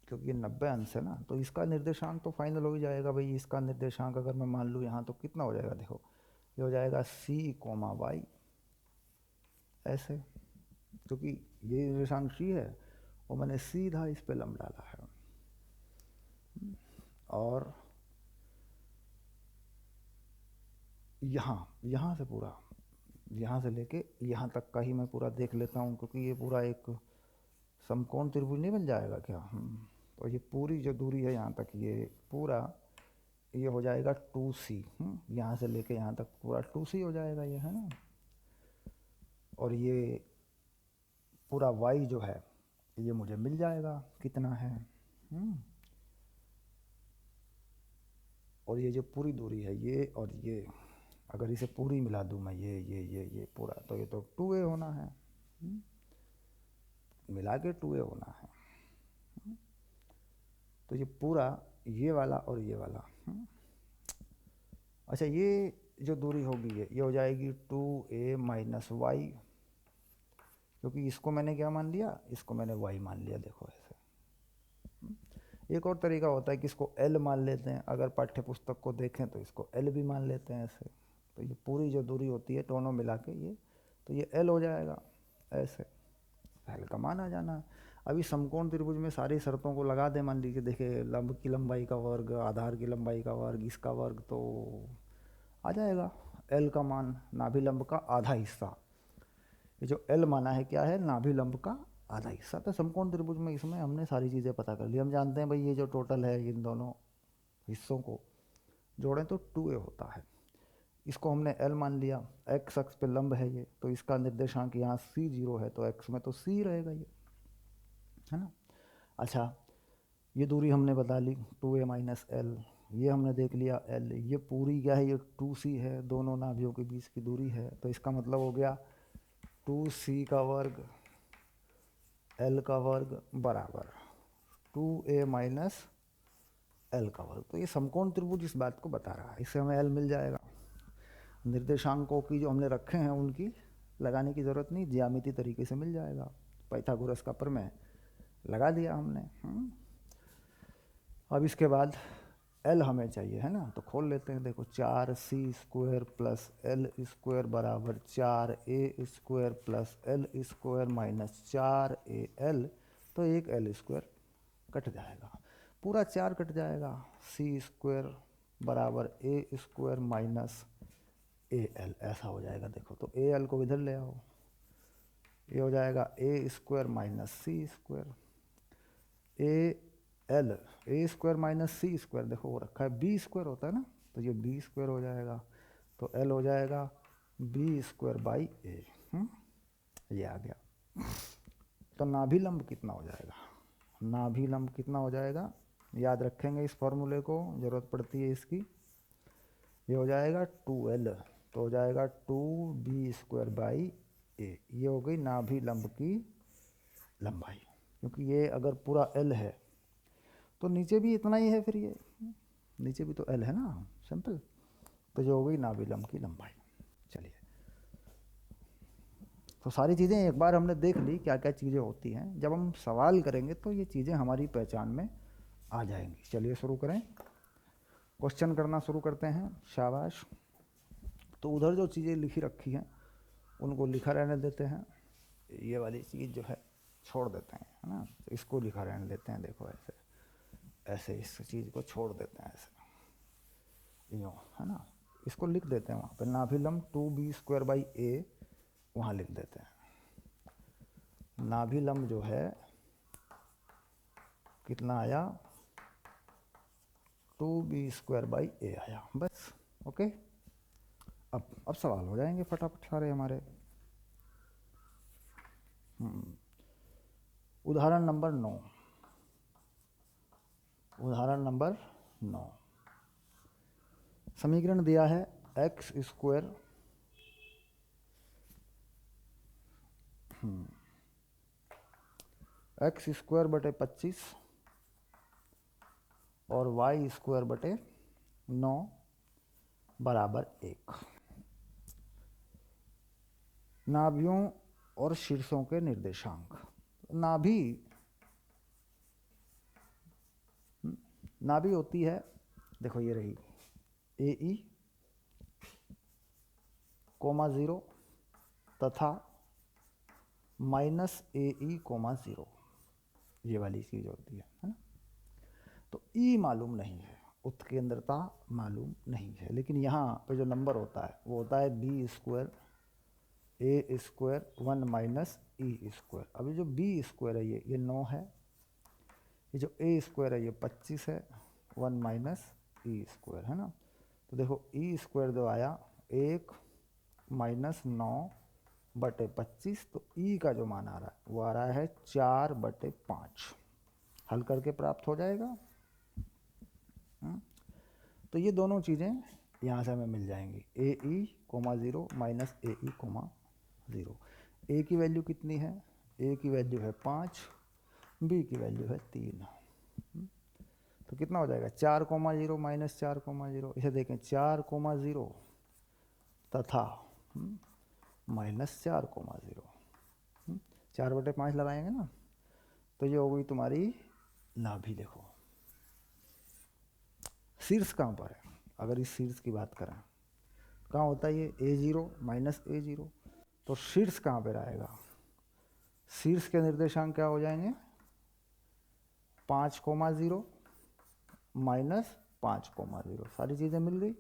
Speaker 1: क्योंकि ये 90 अंश है ना, तो इसका निर्देशांक तो फाइनल हो ही जाएगा भाई। इसका निर्देशांक अगर मैं मान लूँ यहाँ, तो कितना हो जाएगा, देखो ये हो जाएगा C, Y ऐसे, क्योंकि ये निर्देशांक C है और मैंने सीधा इस पे लंब डाला है। और यहाँ से पूरा, यहाँ से लेके यहाँ तक का ही मैं पूरा देख लेता हूँ, क्योंकि ये पूरा एक समकोण त्रिभुज नहीं बन जाएगा क्या। तो ये पूरी जो दूरी है यहाँ तक, ये पूरा ये हो जाएगा 2C। यहाँ से लेके यहाँ तक पूरा 2C हो जाएगा ये, है ना। और ये पूरा y जो है ये मुझे मिल जाएगा कितना है। और ये जो पूरी दूरी है ये और ये, अगर इसे पूरी मिला दूँ मैं, ये पूरा, तो ये तो 2a होना है, मिला के 2a होना है। तो ये पूरा ये वाला और ये वाला, अच्छा ये जो दूरी होगी ये हो जाएगी 2a माइनस वाई, क्योंकि इसको मैंने क्या मान लिया, इसको मैंने y मान लिया, देखो ऐसे। एक और तरीका होता है कि इसको l मान लेते हैं, अगर पाठ्य पुस्तक को देखें तो इसको l भी मान लेते हैं ऐसे। तो ये पूरी जो दूरी होती है दोनों मिला के ये, तो ये l हो जाएगा ऐसे, l का मान आ जाना। अभी समकोण त्रिभुज में सारी शर्तों को लगा दे, मान लीजिए देखिए लंब की लंबाई का वर्ग, आधार की लंबाई का वर्ग, इसका वर्ग, तो आ जाएगा l का मान, नाभिलंब का आधा हिस्सा। ये जो l माना है क्या है, नाभिलंब का आधा हिस्सा। तो समकोण त्रिभुज में इसमें हमने सारी चीज़ें पता कर ली। हम जानते हैं भाई ये जो टोटल है इन दोनों हिस्सों को जोड़ें तो 2a होता है। इसको हमने l मान लिया, x अक्ष पे लंब है ये, तो इसका निर्देशांक यहाँ C0 है, तो x में तो C रहेगा ये, है ना। अच्छा ये दूरी हमने बता ली 2a माइनस l, ये हमने देख लिया l, ये पूरी क्या है, ये 2c है, दोनों नाभियों के बीच की दूरी है। तो इसका मतलब हो गया 2c का वर्ग l का वर्ग बराबर 2a माइनस l का वर्ग। तो ये समकोण त्रिभुज इस बात को बता रहा है, इससे हमें l मिल जाएगा। निर्देशांकों की जो हमने रखे हैं उनकी लगाने की ज़रूरत नहीं, ज्यामिति तरीके से मिल जाएगा। पाइथागोरस का प्रमेय लगा दिया हमने। अब इसके बाद l हमें चाहिए, है ना, तो खोल लेते हैं। देखो 4c² प्लस l² बराबर 4a² plus l² minus 4al, तो एक l² कट जाएगा, पूरा 4 कट जाएगा। c² बराबर a² माइनस al, ऐसा हो जाएगा। देखो तो al को इधर ले आओ, ये हो जाएगा a² minus c², a² minus c², देखो वो रखा है b² होता है ना, तो ये b² हो जाएगा, तो l हो जाएगा b² बाई a। ये आ गया। तो नाभिलंब कितना हो जाएगा, नाभिलंब कितना हो जाएगा, याद रखेंगे इस फॉर्मूले को, ज़रूरत पड़ती है इसकी। ये हो जाएगा 2l, तो हो जाएगा 2b² बाई a, ये हो गई नाभिलंब की लंबाई। क्योंकि ये अगर पूरा l है तो नीचे भी इतना ही है, फिर ये नीचे भी तो l है ना, सिंपल। तो जो हो गई नाभिलंब की लंबाई। चलिए, तो सारी चीज़ें एक बार हमने देख ली क्या क्या चीज़ें होती हैं। जब हम सवाल करेंगे तो ये चीज़ें हमारी पहचान में आ जाएंगी। चलिए शुरू करें, क्वेश्चन करना शुरू करते हैं। शाबाश। तो उधर जो चीज़ें लिखी रखी हैं उनको लिखा रहने देते हैं, ये वाली चीज़ जो है छोड़ देते हैं, है ना, इसको लिखा रहने देते हैं। देखो ऐसे ऐसे इस चीज़ को छोड़ देते हैं ऐसे, यूँ, है ना, इसको लिख देते हैं वहाँ पर, नाभिलंब 2b² बाई a वहाँ लिख देते हैं। नाभिलंब जो है कितना आया, 2b² बाई a आया, बस। ओके, अब सवाल हो जाएंगे फटाफट सारे हमारे। उदाहरण नंबर 9, उदाहरण नंबर 9, समीकरण दिया है x² एक्स स्क्वायर बटे 25 और वाई स्क्वायर बटे 9 बराबर 1। नाभियों और शीर्षों के निर्देशांक। नाभि होती है, देखो ये रही ए ई कोमा 0 तथा माइनस ए ई कोमा 0, ये वाली चीज़ होती है ना। तो ई मालूम नहीं है, उत्केंद्रता मालूम नहीं है, लेकिन यहाँ पे जो नंबर होता है वो होता है बी स्क्वायर ए स्क्वायर 1 माइनस ई स्क्वायर। अभी जो बी स्क्वायर है ये 9 है, ये जो ए स्क्वायर है ये 25 है, 1 माइनस ई स्क्वायर है ना। तो देखो ई स्क्वायर जो आया 1 माइनस 9 बटे 25, तो ई का जो मान आ रहा है वो आ रहा है 4 बटे 5। हल करके प्राप्त हो जाएगा। तो ये दोनों चीज़ें यहाँ से हमें मिल जाएंगी, ए ई कोमा 0 माइनस ए ई कोमा 0। ए की वैल्यू कितनी है? ए की वैल्यू है 5, बी की वैल्यू है 3। तो कितना हो जाएगा 4 कोमा 0 माइनस 4 कोमा 0। इसे देखें 4 कोमा 0 तथा माइनस 4 कोमा 0। 4 बटे 5 लगाएंगे ना, तो ये हो गई तुम्हारी नाभि। देखो शीर्ष कहाँ पर है? अगर इस शीर्ष की बात करें कहाँ होता है ये A0 माइनस A0, तो शीर्ष कहाँ पर आएगा? शीर्ष के निर्देशांक क्या हो जाएंगे? 5 कोमा 0 माइनस 5 कोमा 0। सारी चीज़ें मिल गई।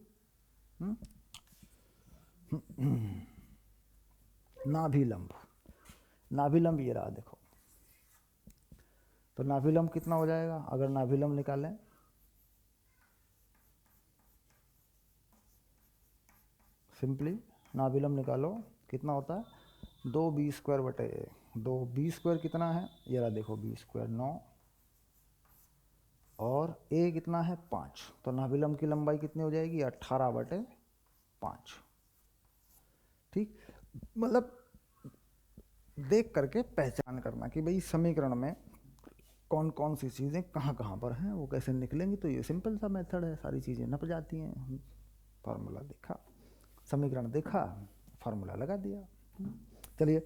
Speaker 1: नाभिलंब, नाभिलंब ये रहा देखो। तो नाभिलंब कितना हो जाएगा अगर नाभिलंब निकालें? सिंपली नाभिलंब निकालो, कितना होता है 2b स्क्वायर बटे 2। बी स्क्वायर कितना है? ये रहा देखो, बी स्क्वायर 9 और ए कितना है 5। तो नाभिलंब की लंबाई कितनी हो जाएगी? 18 बटे 5। ठीक, मतलब देख करके पहचान करना कि भाई समीकरण में कौन कौन सी चीज़ें कहाँ कहाँ पर हैं, वो कैसे निकलेंगी। तो ये सिंपल सा मेथड है, सारी चीज़ें नप जाती हैं। फार्मूला देखा, समीकरण देखा, फार्मूला लगा दिया। चलिए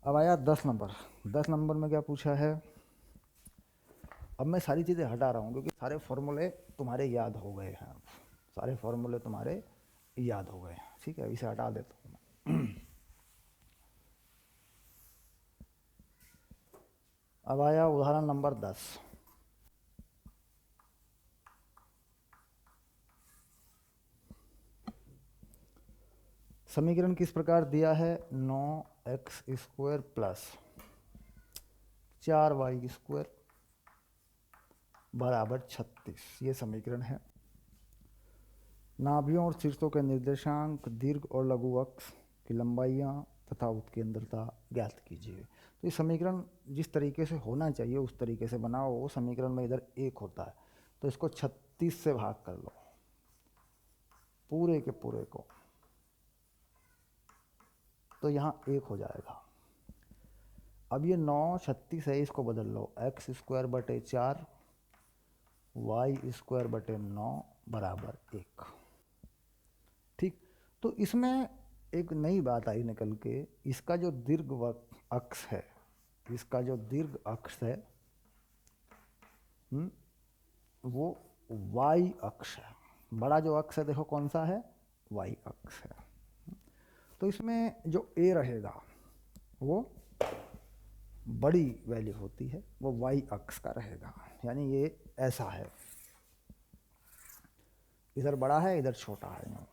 Speaker 1: अब आया 10 नंबर। 10 नंबर में क्या पूछा है? अब मैं सारी चीज़ें हटा रहा हूँ क्योंकि सारे फॉर्मूले तुम्हारे याद हो गए हैं। सारे फॉर्मूले तुम्हारे याद हो गए हैं, ठीक है, इसे हटा देता हूँ मैं। अब आया उदाहरण नंबर 10। समीकरण किस प्रकार दिया है? 9x square plus 4y square बराबर 36, ये समीकरण है। नाभियों और शीर्षों के निर्देशांक, दीर्घ और लघु अक्ष की लंबाइयाँ तथा उत्केंद्रता ज्ञात कीजिए। तो ये समीकरण जिस तरीके से होना चाहिए उस तरीके से बनाओ। वो समीकरण में इधर 1 होता है, तो इसको 36 से भाग कर लो पूरे के पूरे को, तो यहाँ 1 हो जाएगा। अब ये 9 36 है, इसको बदल लो, एक्स स्क्वायर बटे 4 वाई स्क्वायर बटे 9 बराबर 1। ठीक, तो इसमें एक नई बात आई निकल के, इसका जो दीर्घ अक्ष है, इसका जो दीर्घ अक्ष है वो वाई अक्ष है। बड़ा जो अक्ष है देखो कौन सा है? वाई अक्ष है। तो इसमें जो ए रहेगा वो बड़ी वैल्यू होती है, वो वाई अक्ष का रहेगा। यानी ये ऐसा है, इधर बड़ा है इधर छोटा है,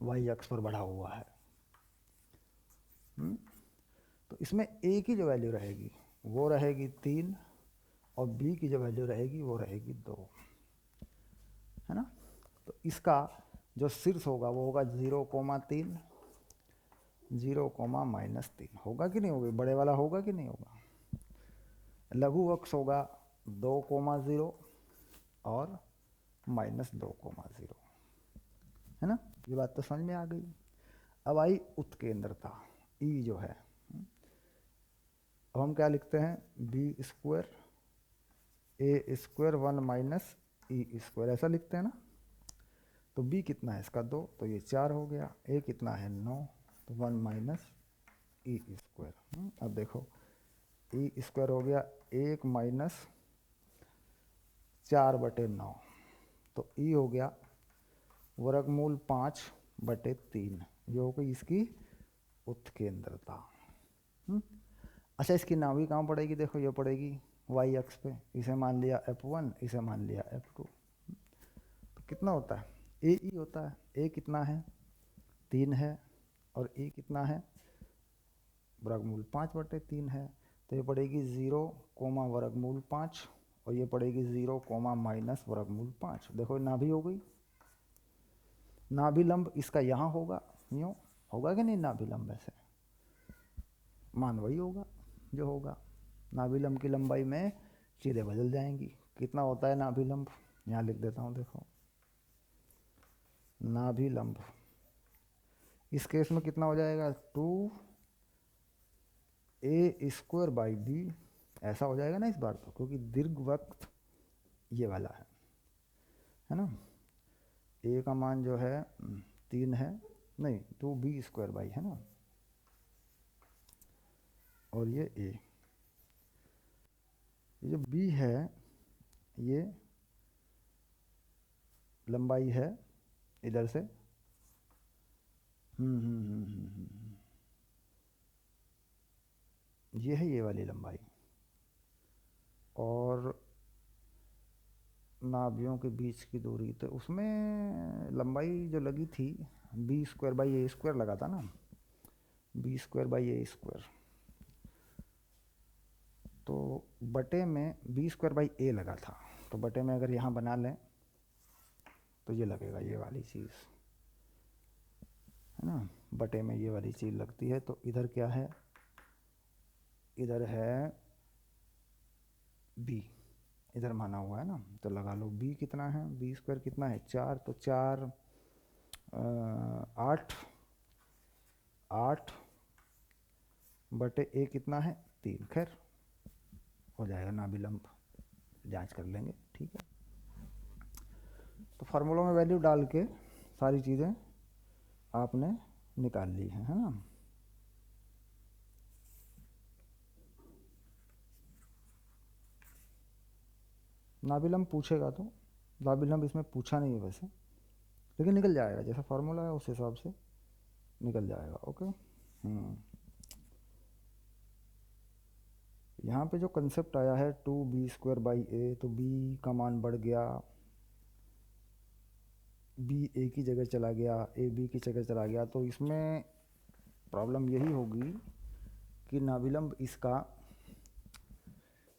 Speaker 1: वाई अक्ष पर बढ़ा हुआ है। तो इसमें ए की जो वैल्यू रहेगी वो रहेगी 3 और बी की जो वैल्यू रहेगी वो रहेगी 2, है ना। तो इसका जो शीर्ष होगा वो होगा 0,3 0,-3 होगा कि नहीं होगा? बड़े वाला होगा कि नहीं होगा? लघु अक्ष होगा 2,0 और -2,0, है ना। ये बात तो समझ में आ गई। अब आई उत्केंद्रता, ई जो है। अब हम क्या लिखते हैं, बी स्क्वायर ए स्क्वायर 1 माइनस ई स्क्वायर, ऐसा लिखते हैं ना। तो b कितना है इसका 2, तो ये 4 हो गया। a कितना है 9, तो 1 माइनस ई स्क्वायर। अब देखो ई स्क्वायर हो गया 1 माइनस 4/9, तो ई हो गया वर्गमूल 5/3। ये हो गई इसकी उत्केंद्रता। अच्छा, इसकी नाभि कहाँ पड़ेगी, देखो ये पड़ेगी वाई अक्ष पे। इसे मान लिया F1, इसे मान लिया F2। तो कितना होता है, ए ई होता है। ए कितना है 3 है, और ई कितना है वर्गमूल 5/3 है। तो ये पड़ेगी 0 वर्गमूल 5, और ये पड़ेगी 0 माइनस वर्गमूल 5। देखो नाभि हो गई। नाभि लंब इसका यहाँ होगा, यूँ होगा कि नहीं नाभि लंब, ऐसे मान वही होगा जो होगा। नाभि लंब की लंबाई में चीज़ें बदल जाएंगी। कितना होता है नाभि लंब, यहाँ लिख देता हूँ, देखो नाभि लंब इस केस में कितना हो जाएगा 2a²/b, ऐसा हो जाएगा ना इस बार तो, क्योंकि दीर्घवृत्त ये वाला है ना। a का मान जो है 3 है, नहीं 2b² है ना, और ये a, ये जो b है ये लंबाई है इधर से, ये है ये वाली लंबाई, और नाभियों के बीच की दूरी, तो उसमें लंबाई जो लगी थी b²/a² लगा था ना, b²/a², तो बटे में b²/a लगा था। तो बटे में अगर यहाँ बना लें तो ये लगेगा, ये वाली चीज़ है ना, बटे में ये वाली चीज़ लगती है। तो इधर क्या है, इधर है b, इधर माना हुआ है ना, तो लगा लो b कितना है, b² कितना है 4, तो 4 8 बटे a कितना है 3। खैर हो जाएगा नाभि लंब, जांच कर लेंगे, ठीक है। तो फार्मूलों में वैल्यू डाल के सारी चीज़ें आपने निकाल ली हैं, है ना। नाभि लंब पूछेगा तो, नाभि लंब इसमें पूछा नहीं है वैसे, लेकिन निकल जाएगा, जैसा फार्मूला है उस हिसाब से निकल जाएगा। ओके। यहाँ पे जो कंसेप्ट आया है 2b²/a, तो b का मान बढ़ गया, b a की जगह चला गया, a b की जगह चला गया। तो इसमें प्रॉब्लम यही होगी कि नाभिलंब इसका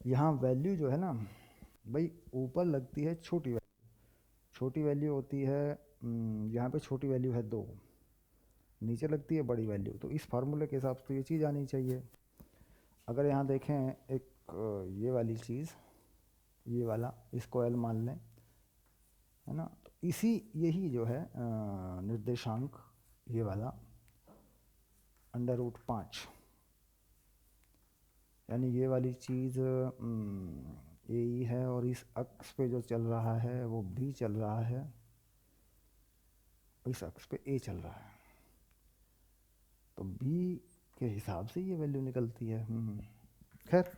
Speaker 1: यहाँ वैल्यू जो है ना भाई, ऊपर लगती है छोटी वैल्यू, छोटी वैल्यू होती है यहाँ पे छोटी वैल्यू है 2, नीचे लगती है बड़ी वैल्यू। तो इस फार्मूले के हिसाब से तो ये चीज़ आनी चाहिए। अगर यहाँ देखें एक ये वाली चीज़, ये वाला इसको L मान लें, है ना, तो इसी यही जो है निर्देशांक ये वाला √5, यानी ये वाली चीज़ ए ही है, और इस अक्ष पे जो चल रहा है वो B चल रहा है, इस अक्ष पे A चल रहा है। तो B के हिसाब से ये वैल्यू निकलती है। खैर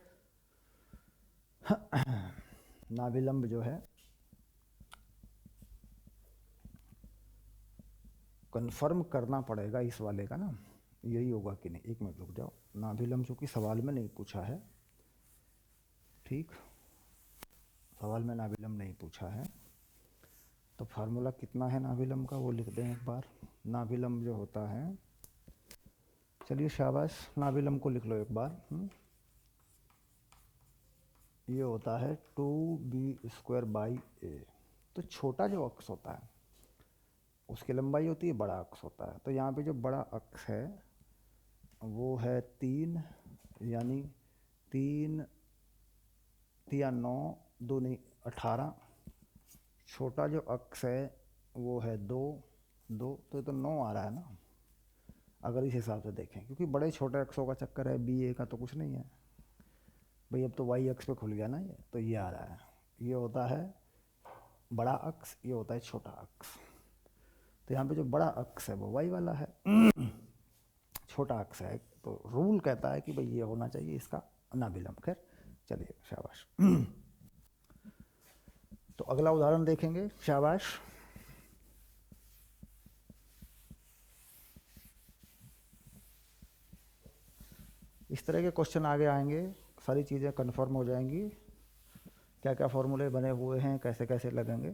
Speaker 1: नाभिलंब जो है कंफर्म करना पड़ेगा इस वाले का ना, यही होगा कि नहीं। एक मिनट रुक जाओ, नाभिलंब चूँकि सवाल में नहीं पूछा है, ठीक, सवाल में नाभिलंब नहीं पूछा है, तो फार्मूला कितना है नाभिलंब का वो लिख दें एक बार। नाभिलंब जो होता है, चलिए शाबाश, नाभिलंब को लिख लो एक बार। ये होता है 2b²/a। तो छोटा जो अक्ष होता है उसकी लंबाई होती है बड़ा अक्ष होता है। तो यहाँ पे जो बड़ा अक्ष है वो है 3, यानी 3 या 9 2 नहीं 18। छोटा जो अक्ष है वो है 2 2, तो ये तो 9 आ रहा है ना, अगर इस हिसाब से देखें, क्योंकि बड़े छोटे अक्षों का चक्कर है, बी ए का तो कुछ नहीं है। भाई अब तो वाई अक्स पे खुल गया ना, ये तो ये आ रहा है, ये होता है बड़ा अक्स, ये होता है छोटा अक्स। तो यहाँ पे जो बड़ा अक्स है वो वाई वाला है, छोटा अक्स है, तो रूल कहता है कि भाई ये होना चाहिए इसका अनाविलंब। खैर चलिए, शाबाश। तो अगला उदाहरण देखेंगे, शाबाश। इस तरह के क्वेश्चन आगे आएंगे, सारी चीज़ें कन्फर्म हो जाएंगी, क्या क्या फॉर्मूले बने हुए हैं, कैसे कैसे लगेंगे।